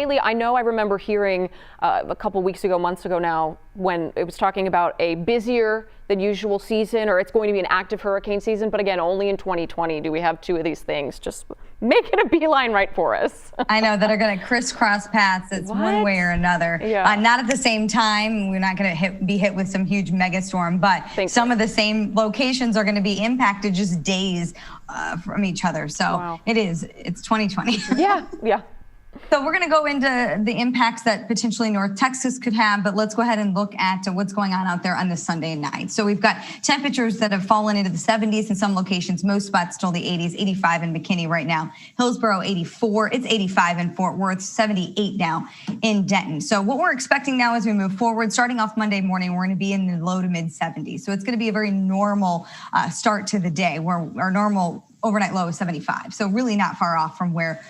Haley, I know I remember hearing a couple weeks ago, months ago now, when it was talking about a busier than usual season, or it's going to be an active hurricane season. But again, only in 2020 do we have two of these things. Just making a beeline right for us. I know, that are going to crisscross paths. It's one way or another. Yeah. Not at the same time. We're not going to be hit with some huge megastorm, but some of the same locations are going to be impacted just days from each other. So it's 2020. Yeah. So we're going to go into the impacts that potentially North Texas could have, but let's go ahead and look at what's going on out there on this Sunday night. So we've got temperatures that have fallen into the 70s in some locations, most spots still the 80s, 85 in McKinney right now, Hillsborough 84, it's 85 in Fort Worth, 78 now in Denton. So what we're expecting now as we move forward, starting off Monday morning, we're going to be in the low to mid 70s. So it's going to be a very normal start to the day, where our normal overnight low is 75. So really not far off from where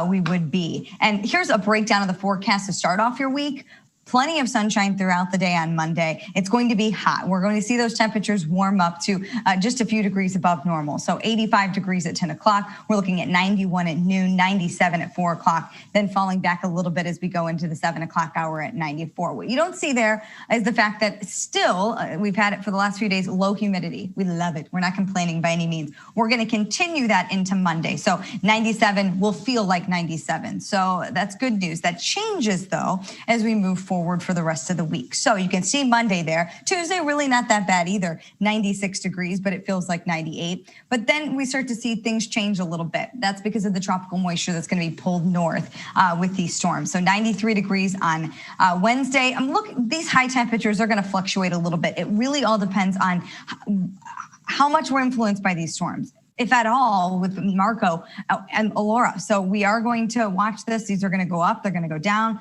we would be. And here's a breakdown of the forecast to start off your week. Plenty of sunshine throughout the day on Monday. It's going to be hot. We're going to see those temperatures warm up to just a few degrees above normal. So 85 degrees at 10 o'clock. We're looking at 91 at noon, 97 at 4 o'clock, then falling back a little bit as we go into the 7 o'clock hour at 94. What you don't see there is the fact that still, we've had it for the last few days, low humidity. We love it. We're not complaining by any means. We're going to continue that into Monday. So 97 will feel like 97. So that's good news. That changes, though, as we move forward for the rest of the week. So you can see Monday there. Tuesday, really not that bad either. 96 degrees, but it feels like 98. But then we start to see things change a little bit. That's because of the tropical moisture that's going to be pulled north with these storms. So 93 degrees on Wednesday. Look, these high temperatures are going to fluctuate a little bit. It really all depends on how much we're influenced by these storms, if at all, with Marco and Laura. So we are going to watch this. These are going to go up, they're going to go down.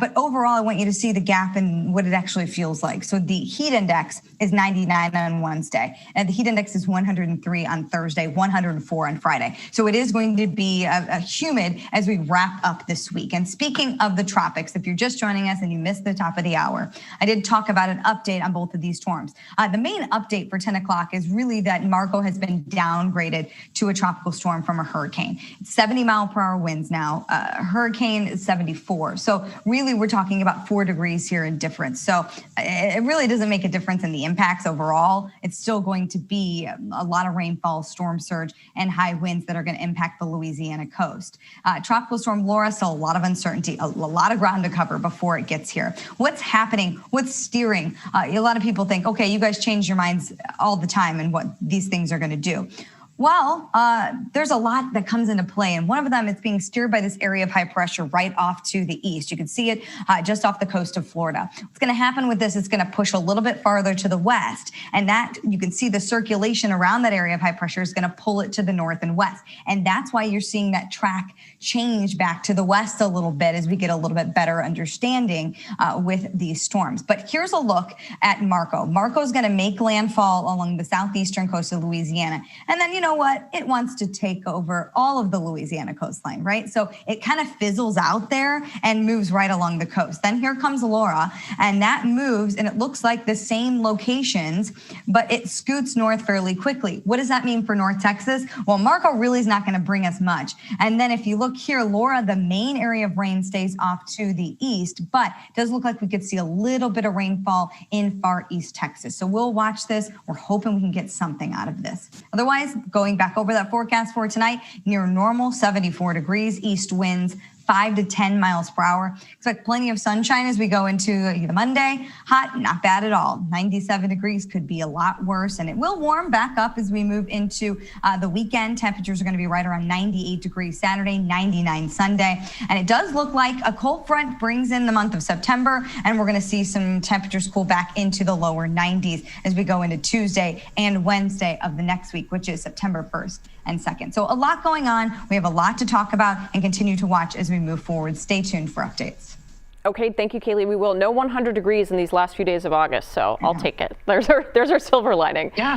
But overall, I want you to see the gap in what it actually feels like. So the heat index is 99 on Wednesday, and the heat index is 103 on Thursday, 104 on Friday. So it is going to be a humid as we wrap up this week. And speaking of the tropics, if you're just joining us and you missed the top of the hour, I did talk about an update on both of these storms. The main update for 10 o'clock is really that Marco has been downgraded to a tropical storm from a hurricane. It's 70-mile-per-hour winds now. Hurricane is 74. So really, we're talking about 4 degrees here in difference. So it really doesn't make a difference in the impacts overall. It's still going to be a lot of rainfall, storm surge, and high winds that are going to impact the Louisiana coast. Tropical storm Laura, still a lot of uncertainty, a lot of ground to cover before it gets here. What's happening? What's steering? A lot of people think, okay, you guys change your minds all the time and what these things are going to do. Well, there's a lot that comes into play, and one of them is being steered by this area of high pressure right off to the east. You can see it just off the coast of Florida. What's going to happen with this is going to push a little bit farther to the west, and that you can see the circulation around that area of high pressure is going to pull it to the north and west, and that's why you're seeing that track change back to the west a little bit as we get a little bit better understanding with these storms. But here's a look at Marco. Marco's going to make landfall along the southeastern coast of Louisiana, and then, you know what? It wants to take over all of the Louisiana coastline, right? So it kind of fizzles out there and moves right along the coast. Then here comes Laura, and that moves, and it looks like the same locations, but it scoots north fairly quickly. What does that mean for North Texas? Well, Marco really is not going to bring us much. And then if you look here, Laura, the main area of rain stays off to the east, but it does look like we could see a little bit of rainfall in far east Texas. So we'll watch this. We're hoping we can get something out of this. Otherwise, going back over that forecast for tonight, near normal, 74 degrees, east winds, 5 to 10 miles per hour. Expect plenty of sunshine as we go into the Monday. Hot, not bad at all. 97 degrees, could be a lot worse, and it will warm back up as we move into the weekend. Temperatures are going to be right around 98 degrees Saturday, 99 Sunday. And it does look like a cold front brings in the month of September, and we're going to see some temperatures cool back into the lower 90s as we go into Tuesday and Wednesday of the next week, which is September 1st and 2nd. So a lot going on. We have a lot to talk about and continue to watch as we move forward. Stay tuned for updates. Okay, thank you, Kaylee. We will. No 100 degrees in these last few days of August, so I'll take it. There's our silver lining. Yeah.